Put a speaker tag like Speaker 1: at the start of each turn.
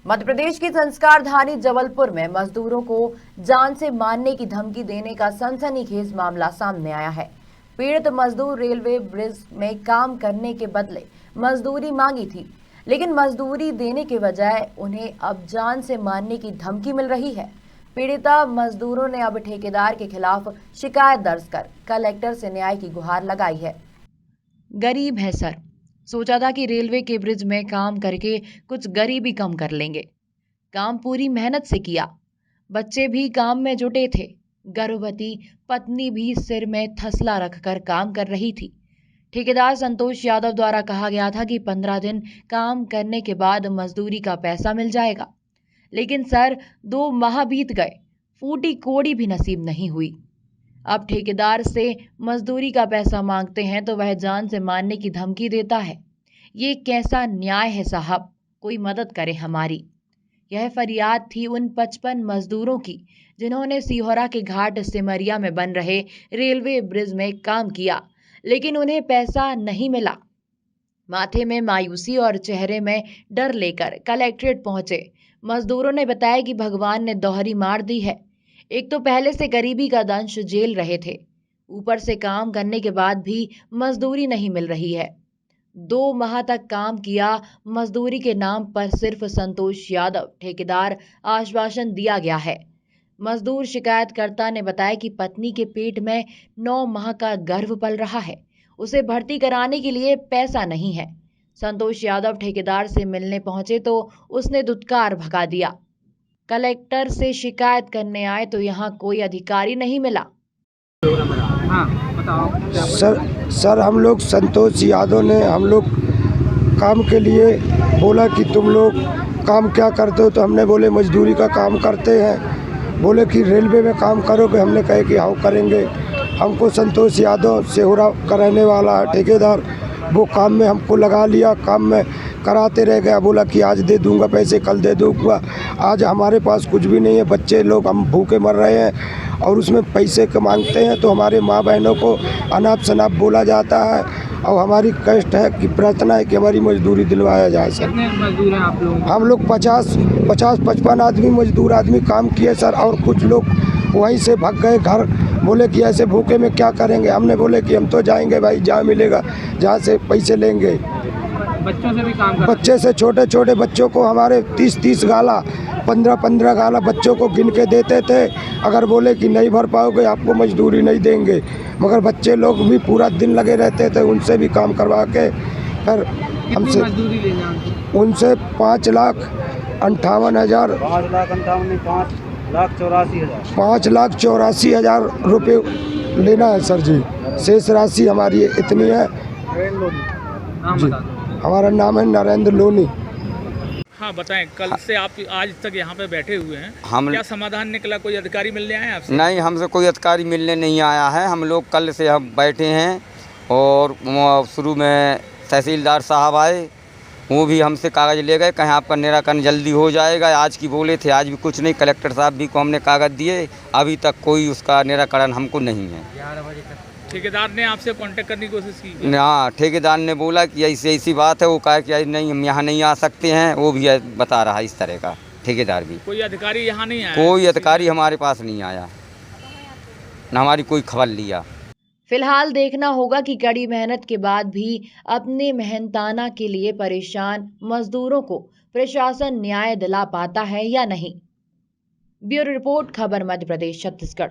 Speaker 1: मध्य प्रदेश की संस्कारधानी जबलपुर में मजदूरों को जान से मारने की धमकी देने का सनसनीखेज मामला सामने आया है। पीड़ित मजदूर रेलवे ब्रिज में काम करने के बदले मजदूरी मांगी थी, लेकिन मजदूरी देने के बजाय उन्हें अब जान से मारने की धमकी मिल रही है। पीड़िता मजदूरों ने अब ठेकेदार के खिलाफ शिकायत दर्ज कर कलेक्टर से न्याय की गुहार लगाई है। गरीब है सर, सोचा था कि रेलवे के ब्रिज में काम करके कुछ गरीबी कम कर लेंगे। काम पूरी मेहनत से किया, बच्चे भी काम में जुटे थे, गर्भवती पत्नी भी सिर में थसला रखकर काम कर रही थी। ठेकेदार संतोष यादव द्वारा कहा गया था कि 15 दिन काम करने के बाद मजदूरी का पैसा मिल जाएगा, लेकिन सर 2 माह बीत गए, फूटी कोड़ी भी नसीब नहीं हुई। अब ठेकेदार से मजदूरी का पैसा मांगते हैं तो वह जान से मारने की धमकी देता है। ये कैसा न्याय है साहब, कोई मदद करे हमारी। यह फरियाद थी उन 55 मजदूरों की जिन्होंने सिहोरा के घाट सिमरिया में बन रहे रेलवे ब्रिज में काम किया, लेकिन उन्हें पैसा नहीं मिला। माथे में मायूसी और चेहरे में डर लेकर कलेक्ट्रेट पहुंचे मजदूरों ने बताया कि भगवान ने दोहरी मार दी है। एक तो पहले से गरीबी का दंश झेल रहे थे, ऊपर से काम करने के बाद भी मजदूरी नहीं मिल रही है। 2 माह तक काम किया, मजदूरी के नाम पर सिर्फ संतोष यादव ठेकेदार आश्वासन दिया गया है। मजदूर शिकायतकर्ता ने बताया कि पत्नी के पेट में 9 माह का गर्भ पल रहा है, उसे भर्ती कराने के लिए पैसा नहीं है। संतोष यादव ठेकेदार से मिलने पहुंचे तो उसने दुत्कार भगा दिया। कलेक्टर से शिकायत करने आए तो यहाँ कोई अधिकारी नहीं मिला।
Speaker 2: हाँ, बताओ।
Speaker 3: सर हम लोग संतोष यादव ने हम लोग काम के लिए बोला कि तुम लोग काम क्या करते हो, तो हमने बोले मजदूरी का काम करते हैं। बोले कि रेलवे में काम करोगे, हमने कहे कि हाँ करेंगे। हमको संतोष यादव सिहोरा का रहने वाला है ठेकेदार, वो काम में हमको लगा लिया, काम में कराते रह गया। बोला कि आज दे दूंगा पैसे, कल दे दूंगा। आज हमारे पास कुछ भी नहीं है, बच्चे लोग हम भूखे मर रहे हैं और उसमें पैसे मांगते हैं तो हमारे माँ बहनों को अनाप शनाप बोला जाता है। और हमारी कष्ट है कि प्रार्थना है कि हमारी मजदूरी दिलवाया जाए सर।
Speaker 2: कितने मजदूर हैं आप लोग?
Speaker 3: हम लोग 50-55 आदमी मजदूर आदमी काम किए सर, और कुछ लोग वहीं से भाग गए घर। बोले कि ऐसे भूखे में क्या करेंगे। हमने बोले कि हम तो जाएंगे भाई, जहाँ मिलेगा, जहाँ से पैसे लेंगे।
Speaker 2: बच्चों से भी काम करते?
Speaker 3: बच्चे से छोटे छोटे बच्चों को हमारे 30-30 गाला, 15-15 गाला बच्चों को गिन के देते थे। अगर बोले कि नहीं भर पाओगे आपको मजदूरी नहीं देंगे, मगर बच्चे लोग भी पूरा दिन लगे रहते थे, उनसे भी काम करवा के फिर हमसे
Speaker 2: मजदूरी ले जाते?
Speaker 3: उनसे 5,58,000 5,84,000 रुपये लेना है सर जी। शेष राशि हमारी इतनी है जी। हमारा नाम है नरेंद्र लोनी।
Speaker 2: हाँ बताएं, कल से आप आज तक यहाँ पे बैठे हुए हैं, क्या समाधान निकला? कोई अधिकारी मिलने आए आपसे?
Speaker 4: नहीं, हमसे कोई अधिकारी मिलने नहीं आया है। हम लोग कल से हम बैठे हैं और शुरू में तहसीलदार साहब आए, वो भी हमसे कागज़ ले गए, कहीं आपका निराकरण जल्दी हो जाएगा। आज की बोले थे, आज भी कुछ नहीं। कलेक्टर साहब भी को हमने कागज़ दिए, अभी तक कोई उसका निराकरण हमको नहीं है।
Speaker 2: ठेकेदार ने आपसे कांटेक्ट करने की कोशिश की?
Speaker 4: हाँ, ठेकेदार ने बोला कि ऐसी बात है। वो कहा कि नहीं हम यहाँ नहीं आ सकते हैं, वो भी बता रहा है इस तरह का। ठेकेदार भी
Speaker 2: कोई अधिकारी यहाँ नहीं आया?
Speaker 4: कोई अधिकारी हमारे पास नहीं आया, न हमारी कोई खबर लिया।
Speaker 1: फिलहाल देखना होगा कि कड़ी मेहनत के बाद भी अपने मेहनताना के लिए परेशान मजदूरों को प्रशासन न्याय दिला पाता है या नहीं। ब्यूरो रिपोर्ट, खबर मध्य प्रदेश छत्तीसगढ़।